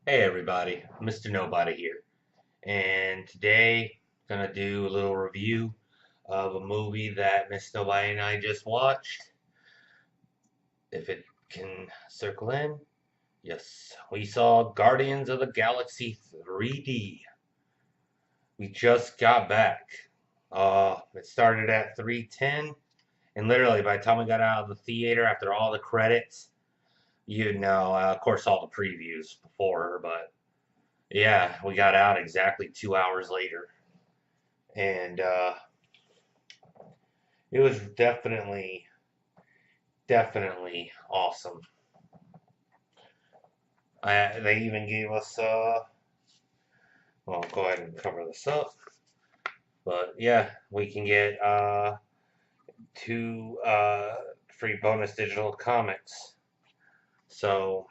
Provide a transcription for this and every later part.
Hey everybody, Mr. Nobody here, and today gonna do a little review of a movie that Miss Nobody and I just watched. If it can circle in, yes, we saw Guardians of the Galaxy 3D. We just got back. It started at 3:10, and literally by the time we got out of the theater after all the credits, of course, all the previews before, but yeah, we got out exactly 2 hours later. And it was definitely awesome. They even gave us well, I'll go ahead and cover this up, but yeah, we can get two free bonus digital comics. So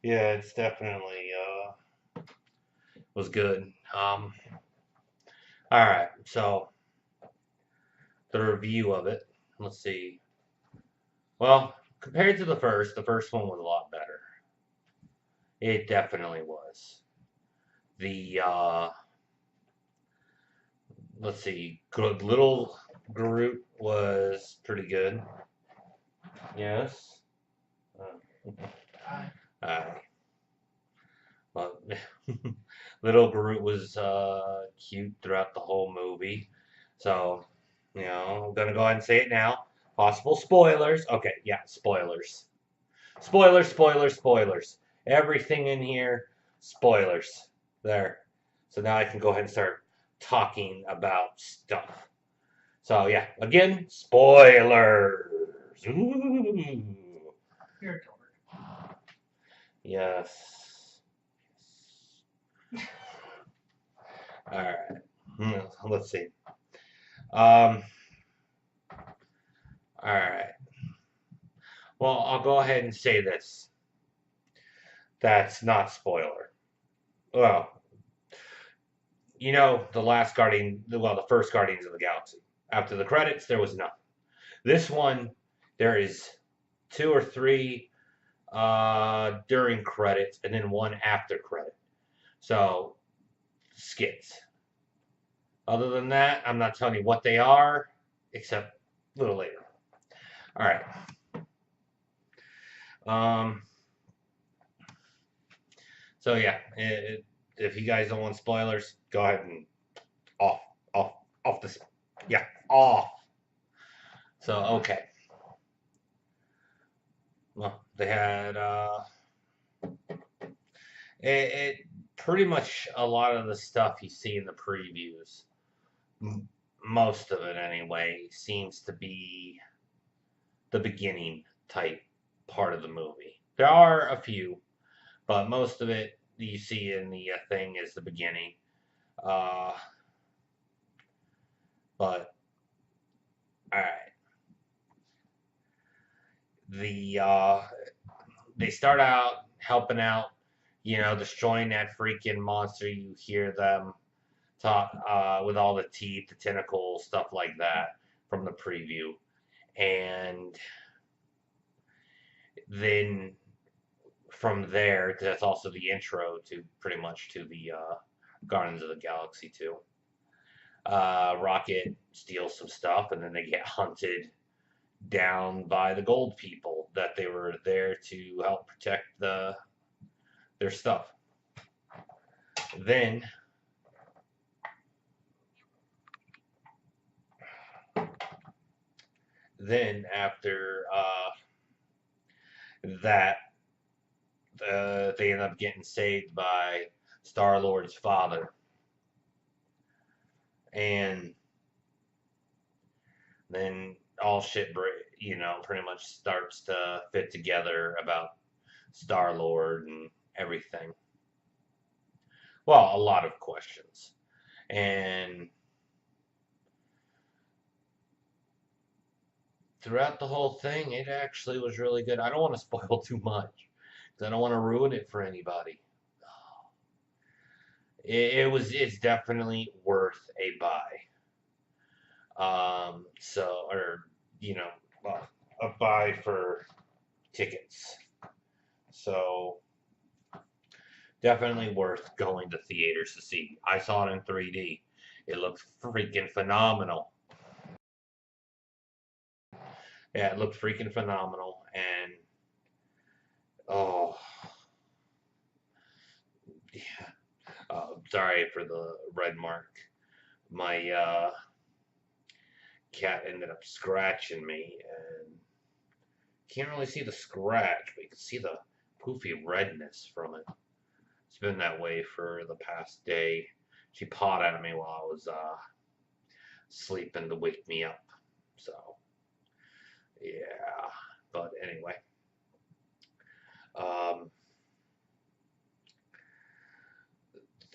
yeah, it's definitely was good. All right, so the review of it. Let's see. Well, compared to the first one was a lot better. It definitely was. The let's see, Little Groot was pretty good. Yes. Uh, well, Little Groot was cute throughout the whole movie. So, I'm gonna go ahead and say it now. Possible spoilers. Okay, yeah, spoilers. Spoilers. Everything in here, spoilers. There. So now I can go ahead and start talking about stuff. So yeah, again, spoilers. Ooh. Yes. All right. Let's see. Um. All right. Well, I'll go ahead and say this. That's not spoiler. Well, the last Guardian, well, the first Guardians of the Galaxy. After the credits, there was nothing. This one, there is two or three during credits, and then one after credit. So skits. Other than that, I'm not telling you what they are, except a little later. All right. Um. So yeah, if you guys don't want spoilers, go ahead and off, off, off this. Yeah, off. So okay. Well, they had it pretty much a lot of the stuff you see in the previews. Most of it anyway seems to be the beginning type part of the movie. There are a few, but most of it you see in the thing is the beginning. Uh, but all right, the they start out helping out, destroying that freaking monster. You hear them talk with all the teeth, the tentacles, stuff like that from the preview, and then from there, that's also the intro to pretty much to the Guardians of the Galaxy too. Rocket steals some stuff, and then they get hunted down by the gold people that they were there to help protect their stuff. Then after that, they end up getting saved by Star Lord's father, and then all shit, pretty much starts to fit together about Star Lord and everything. Well, a lot of questions, and throughout the whole thing, it actually was really good. I don't want to spoil too much because I don't want to ruin it for anybody. It's definitely worth a buy. So, or, well, a buy for tickets. So definitely worth going to theaters to see. I saw it in 3D. It looked freaking phenomenal. Yeah, it looked freaking phenomenal. And oh, yeah. Sorry for the red mark. My cat ended up scratching me, and can't really see the scratch, but you can see the poofy redness from it. It's been that way for the past day. She pawed at me while I was sleeping to wake me up. So yeah, but anyway, um,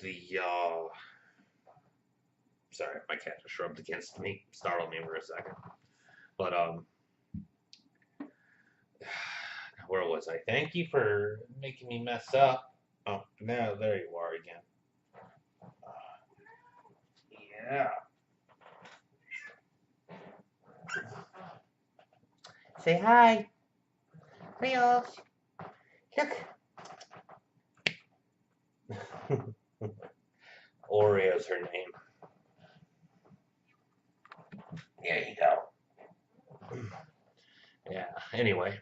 the sorry, my cat just rubbed against me, startled me for a second. But where was I? Thank you for making me mess up. Oh, now there you are again. Yeah. Say hi. Real. Look. Oreo's her name. There you go. Yeah. Anyway.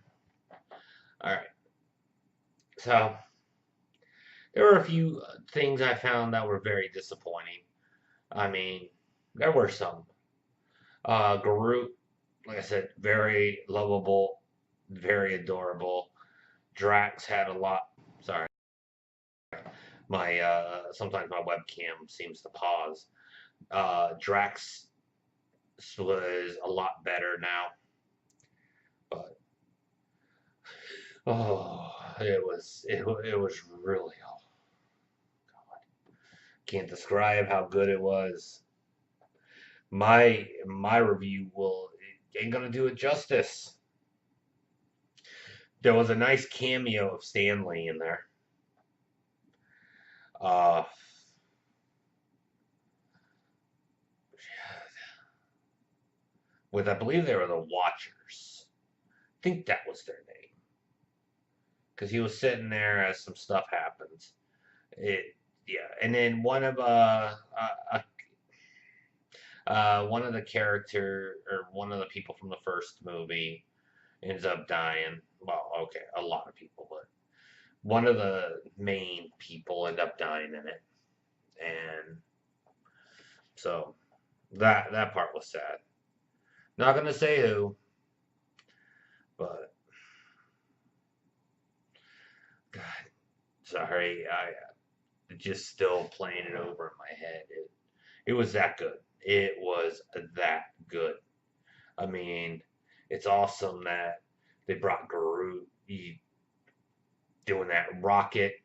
All right. So there were a few things I found that were very disappointing. I mean, there were some. Groot, like I said, very lovable, very adorable. Drax had a lot. Sorry, my sometimes my webcam seems to pause. Drax was a lot better now, but oh, it was really, oh God, can't describe how good it was. My review will ain't gonna do it justice. There was a nice cameo of Stanley in there. Uh, with I believe they were the Watchers. I think that was their name because he was sitting there as some stuff happens. It yeah, and then one of the character or one of the people from the first movie ends up dying. Well, okay, a lot of people, but one of the main people end up dying in it, and so that part was sad. Not gonna say who, but God, sorry, I just still playing it over in my head. It was that good. It was that good. I mean, it's awesome that they brought Groot doing that. Rocket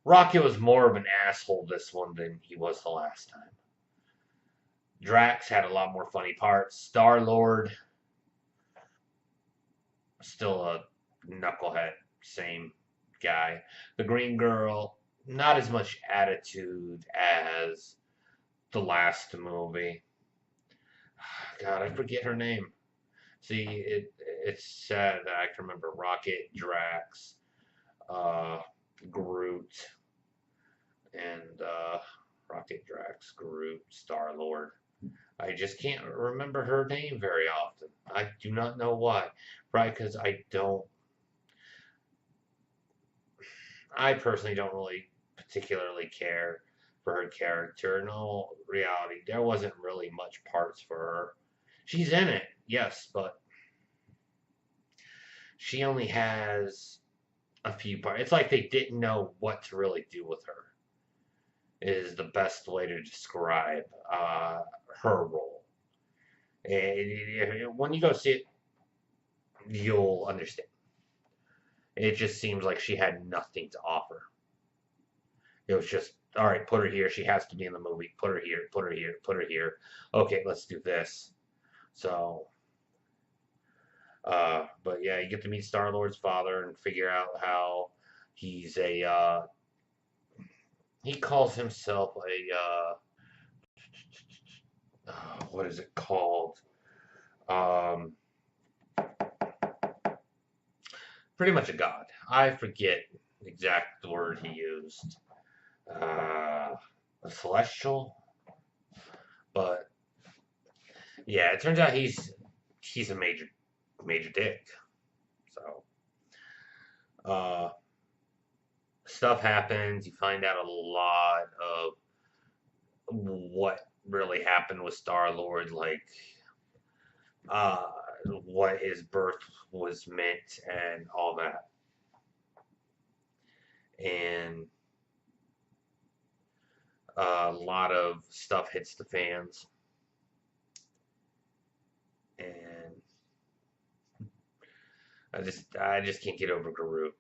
was more of an asshole this one than he was the last time. Drax had a lot more funny parts. Star Lord, still a knucklehead, same guy. The Green Girl, not as much attitude as the last movie. God, I forget her name. See, it's sad that I can remember Rocket, Drax, uh, Groot, and Rocket, Drax, Groot, Star Lord. I just can't remember her name very often. I do not know why. Right, because I personally don't really particularly care for her character. In all reality, there wasn't really much parts for her. She's in it, yes, but she only has a few parts. It's like they didn't know what to really do with her. Is the best way to describe her role. And when you go see it, you'll understand. It just seems like she had nothing to offer. It was just, all right, put her here. She has to be in the movie. Put her here. Put her here. Put her here. Okay, let's do this. So, but yeah, you get to meet Star Lord's father and figure out how he's he calls himself what is it called? Um, pretty much a god. I forget the exact word he used. A celestial, but yeah, it turns out he's a major dick. So uh, stuff happens. You find out a lot of what really happened with Star Lord, like uh, what his birth was meant, and all that. And a lot of stuff hits the fans, and I just can't get over Groot.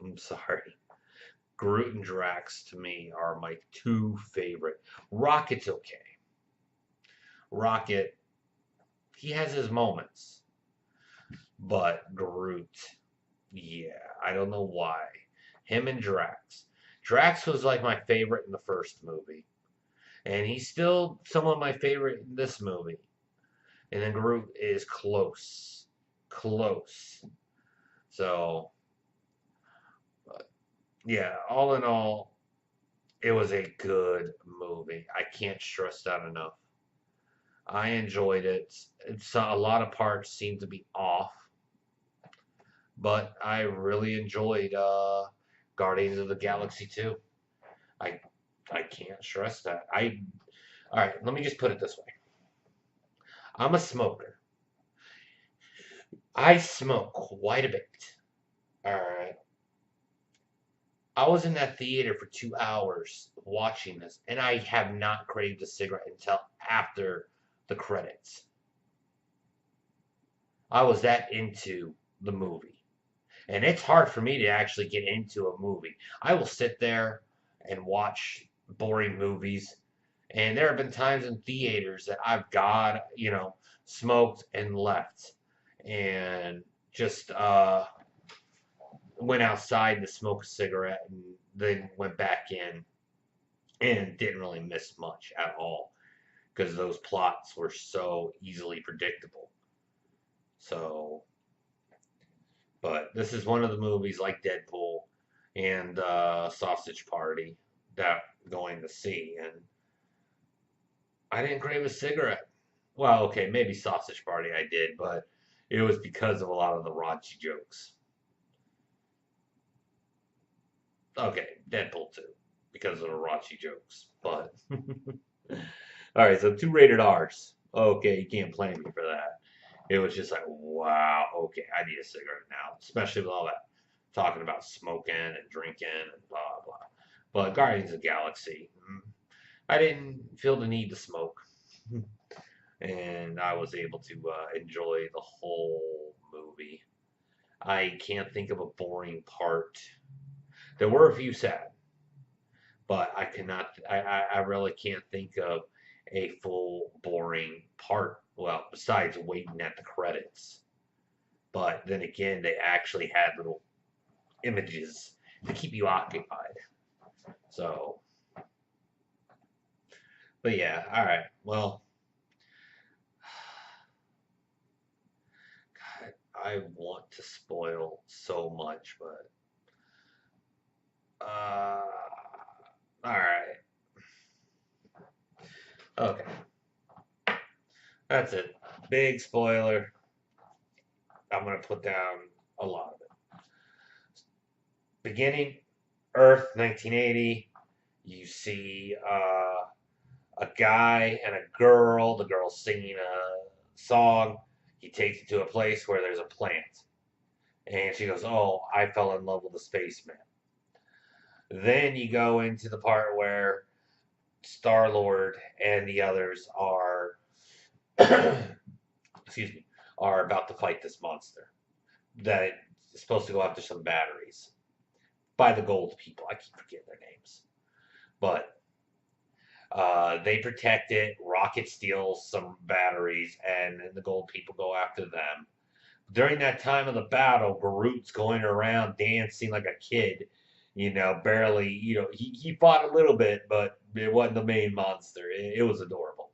I'm sorry. Groot and Drax to me are my two favorite. Rocket's okay. Rocket, he has his moments, but Groot, yeah, I don't know why. Him and Drax. Drax was like my favorite in the first movie, and he's still some of my favorite in this movie. And then Groot is close. So, yeah, all in all, it was a good movie. I can't stress that enough. I enjoyed it. It's a lot of parts seem to be off, but I really enjoyed Guardians of the Galaxy 2. I I can't stress that. All right, let me just put it this way. I'm a smoker. I smoke quite a bit. All right. I was in that theater for 2 hours watching this, and I have not craved a cigarette until after the credits. I was that into the movie. And it's hard for me to actually get into a movie. I will sit there and watch boring movies. And there have been times in theaters that I've got, smoked and left. And just went outside to smoke a cigarette and then went back in and didn't really miss much at all because those plots were so easily predictable. So, but this is one of the movies like Deadpool and Sausage Party that I'm going to see, and I didn't crave a cigarette. Well, okay, maybe Sausage Party I did, but it was because of a lot of the raunchy jokes. Okay, Deadpool too, because of the raunchy jokes. But all right, so 2 rated Rs. Okay, you can't blame me for that. It was just like, wow, okay, I need a cigarette now, especially with all that talking about smoking and drinking and blah blah. But Guardians of the Galaxy, I didn't feel the need to smoke, and I was able to enjoy the whole movie. I can't think of a boring part. There were a few sad, but I cannot. I really can't think of a full boring part. Well, besides waiting at the credits. But then again, they actually had little images to keep you occupied. So, but yeah, all right. Well, God, I want to spoil so much, but all right. Okay, that's it. Big spoiler. I'm gonna put down a lot of it. Beginning, Earth, 1980. You see a guy and a girl. The girl's singing a song. He takes it to a place where there's a plant. And she goes, "Oh, I fell in love with a spaceman." Then you go into the part where Star Lord and the others are, excuse me, are about to fight this monster that is supposed to go after some batteries by the gold people. I keep forgetting their names. But they protect it. Rocket steals some batteries, and the gold people go after them. During that time of the battle, Groot's going around dancing like a kid, barely, he fought a little bit, but it wasn't the main monster. It was adorable.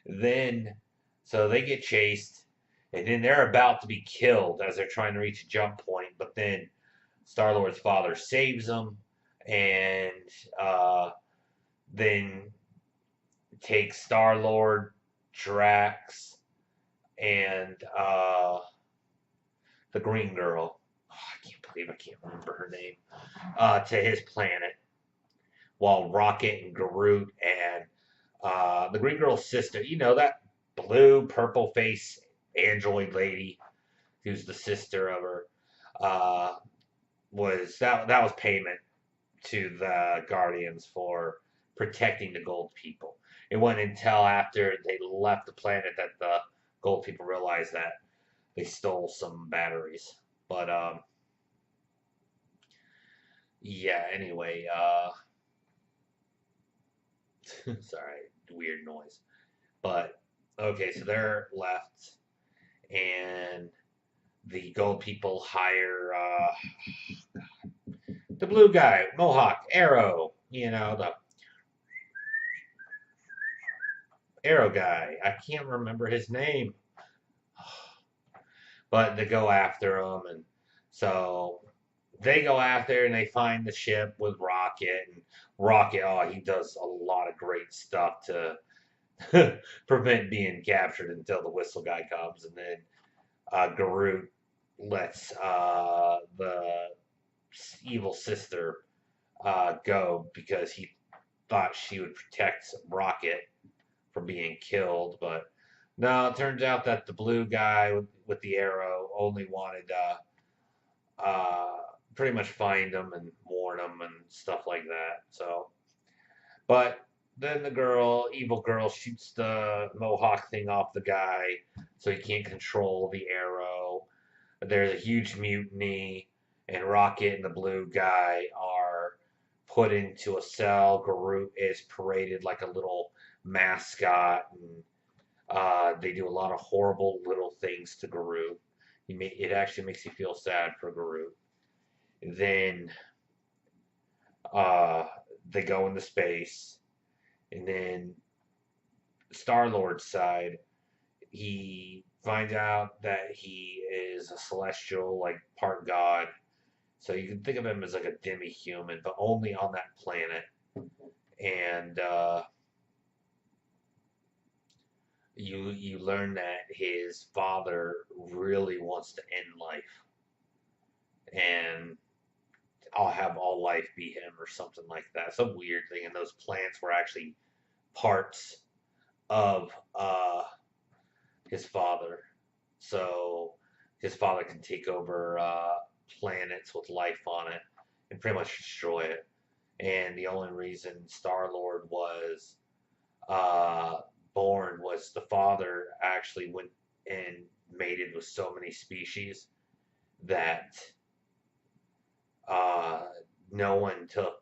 Then, so they get chased, And then they're about to be killed as they're trying to reach a jump point, but then Star Lord's father saves them, and uh, then takes Star Lord, Drax, and the Green Girl. Oh, I can't believe I can't remember her name. To his planet, while Rocket and Groot and the Green Girl's sister, you know, that blue, purple face android lady who's the sister of her, uh, that was payment to the Guardians for protecting the Gold People. It wasn't until after they left the planet that the Gold People realized that they stole some batteries. But yeah. Anyway, sorry, weird noise. But okay, so they're left, and the Gold People hire the blue guy, Mohawk, Arrow. You know, the Arrow guy. I can't remember his name, but they go after him, and so they go after and they find the ship with Rocket, and Rocket, oh, he does a lot of great stuff to prevent being captured until the whistle guy comes, and then Garut lets the evil sister go because he thought she would protect Rocket from being killed, but no, it turns out that the blue guy with the arrow only wanted uh, pretty much find him and warn him and stuff like that. So, but then the girl, evil girl, shoots the Mohawk thing off the guy so he can't control the arrow. There's a huge mutiny, and Rocket and the blue guy are put into a cell. Garut is paraded like a little mascot, and they do a lot of horrible little things to Garut. It actually makes you feel sad for Garut. Then uh, they go into space, and then Star Lord's side, he finds out that he is a celestial, like part god. So you can think of him as like a demi-human, but only on that planet. And you learn that his father really wants to end life, and I'll have all life be him or something like that. Some weird thing, and those plants were actually parts of his father. So his father can take over planets with life on it and pretty much destroy it. And the only reason Star Lord was uh, born was the father actually went and mated with so many species that uh, no one took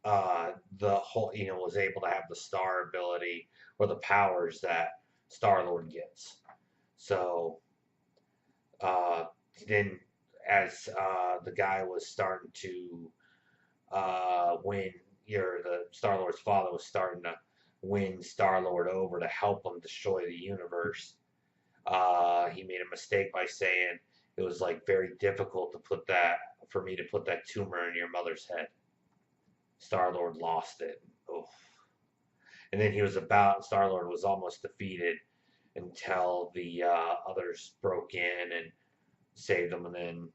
the whole, you know, was able to have the star ability or the powers that Star Lord gets. So uh, then, as the guy was starting to win, the Star Lord's father was starting to win Star Lord over to help him destroy the universe. He made a mistake by saying it was like very difficult to put that for me to put that tumor in your mother's head. Star Lord lost it. Oof. And then Star Lord was almost defeated until the others broke in and saved him. And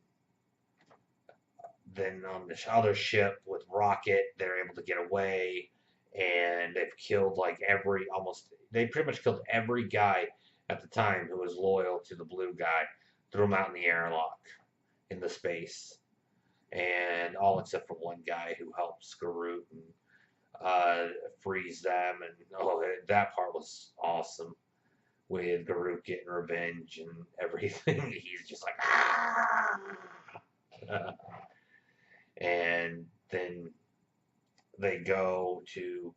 then on this other ship with Rocket, they're able to get away, and they've killed like they pretty much killed every guy at the time who was loyal to the blue guy. Threw him out in the airlock in the space, and all except for one guy who helped Skarut and freeze them. And oh, that part was awesome with Garuk getting revenge and everything. He's just like, ah! And then they go to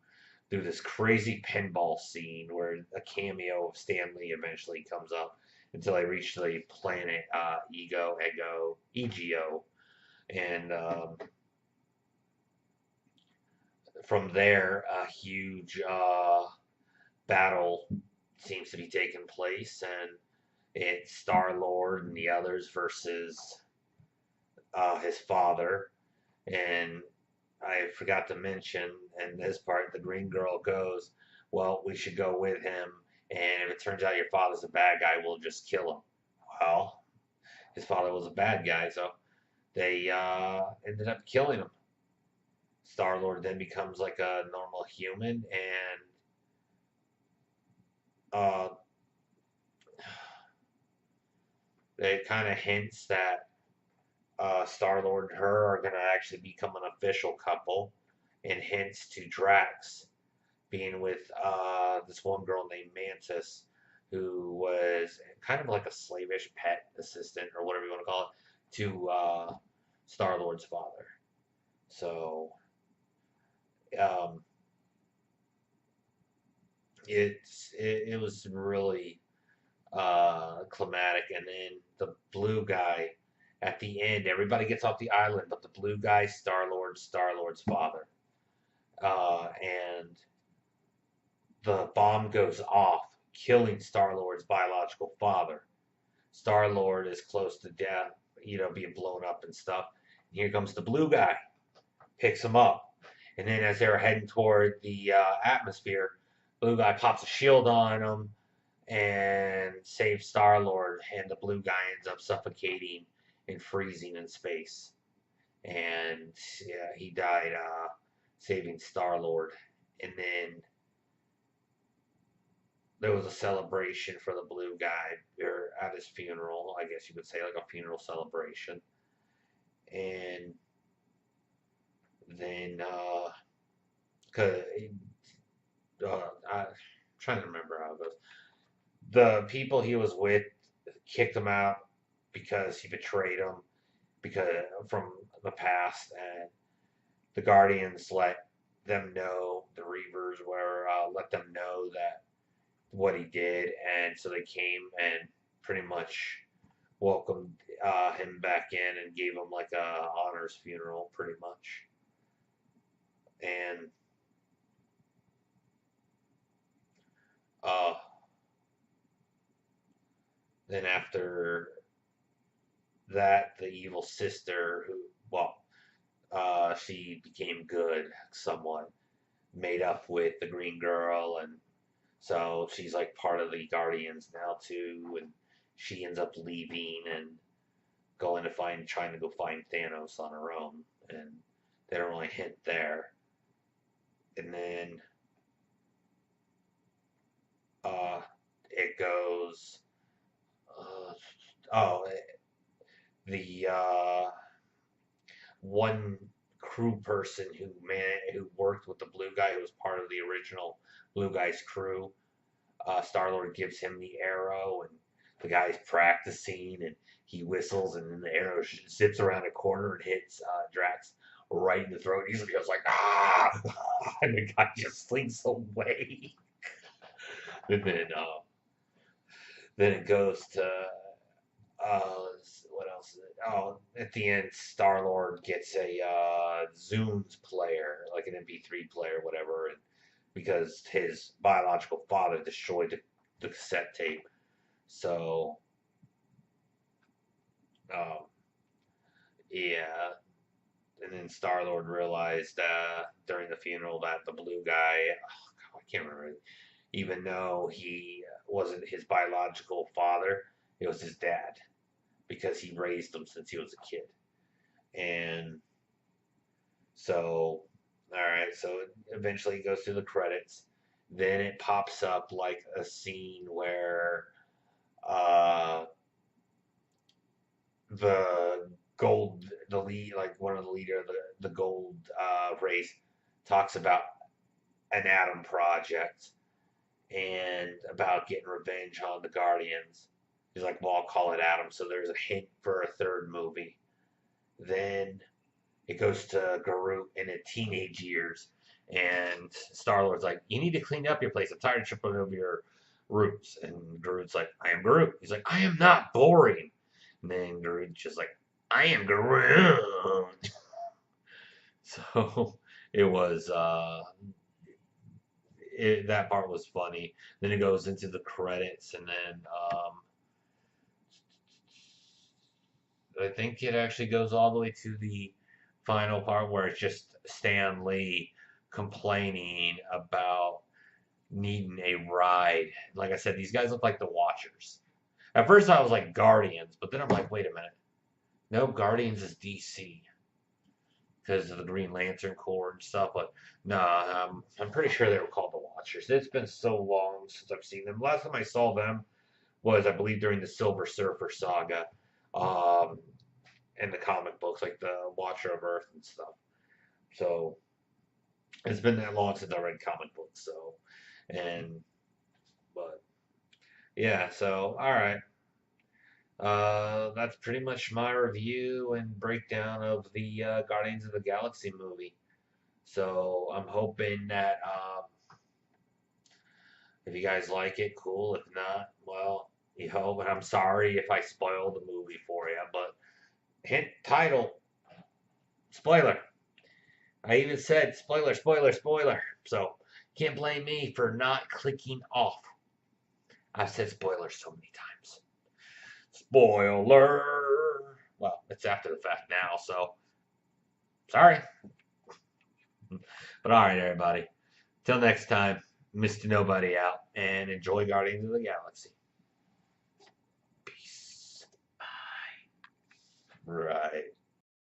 do this crazy pinball scene where a cameo of Stan Lee eventually comes up until they reach the planet Ego, and from there a huge battle seems to be taking place, and It's Star-Lord and the others versus his father. And I forgot to mention in this part, the green girl goes, well, we should go with him. And if it turns out your father's a bad guy, we'll just kill him. Well, his father was a bad guy, so they ended up killing him. Star Lord then becomes like a normal human, and uh, it kind of hints that Star Lord and her are going to actually become an official couple, and hints to Drax being with this one girl named Mantis, who was kind of like a slavish pet assistant or whatever you want to call it to Star Lord's father. So um, it was really climatic, and then the blue guy at the end, everybody gets off the island, but the blue guy, Star Lord's father, and the bomb goes off, killing Star Lord's biological father. Star Lord is close to death, being blown up and stuff. And here comes the blue guy, picks him up, and then as they're heading toward the atmosphere, blue guy pops a shield on him and saves Star Lord, and the blue guy ends up suffocating and freezing in space. And yeah, he died saving Star Lord. And then there was a celebration for the blue guy or at his funeral, I guess you could say, like a funeral celebration. And then, cause, I'm trying to remember how it goes. The people he was with kicked him out because he betrayed them because from the past, and the Guardians let them know, the Reavers were let them know that what he did, and so they came and pretty much welcomed him back in and gave him like a honors funeral, pretty much. And uh, then after that, the evil sister, who, well, she became good somewhat, made up with the Green Girl, and so she's like part of the Guardians now too, and she ends up leaving and trying to go find Thanos on her own, and they don't really hint there. And then uh, it goes, uh, oh, the one crew person who worked with the blue guy, who was part of the original blue guy's crew. Star Lord gives him the arrow, and the guy's practicing, and he whistles, and then the arrow zips around a corner and hits Drax right in the throat. He's just like, ah, and the guy just slinks away. And then it goes to uh, what else? Oh, at the end, Star Lord gets a Zooms player, like an MP3 player, whatever, and because his biological father destroyed the cassette tape. So, um, yeah. And then Star Lord realized during the funeral that the blue guy, oh, I can't remember, even though he wasn't his biological father, it was his dad because he raised him since he was a kid. And so, all right, so it eventually goes through the credits. Then it pops up like a scene where uh, the the lead, like one of the leader of the gold race, talks about an Atom project and about getting revenge on the Guardians. He's like, well, I'll call it Atom. So there's a hint for a third movie. Then it goes to Groot in his teenage years, and Star Lord's like, "You need to clean up your place. I'm tired of tripping over your roots." And Groot's like, "I am Groot." He's like, "I am not boring." And then Groot's just like, "I am Groot." So it was that part was funny. Then it goes into the credits, and then I think it actually goes all the way to the final part where it's just Stan Lee complaining about needing a ride. Like I said, these guys look like the Watchers. At first, I was like Guardians, but then I'm like, wait a minute. No, Guardians is DC because of the Green Lantern Corps and stuff. But nah, I'm pretty sure they were called the Watchers. It's been so long since I've seen them. Last time I saw them was, I believe, during the Silver Surfer saga, um, in the comic books, like the Watcher of Earth and stuff. So it's been that long since I read comic books. So, and but yeah. So all right. That's pretty much my review and breakdown of the Guardians of the Galaxy movie. So I'm hoping that if you guys like it, cool. If not, well, you know, and I'm sorry if I spoiled the movie for you. But hint title, spoiler. I even said spoiler, spoiler, spoiler. So can't blame me for not clicking off. I've said spoilers so many times. Spoiler. Well, it's after the fact now, so sorry. But all right, everybody. Till next time, Mr. Nobody out, and enjoy Guardians of the Galaxy. Peace. Bye. Right.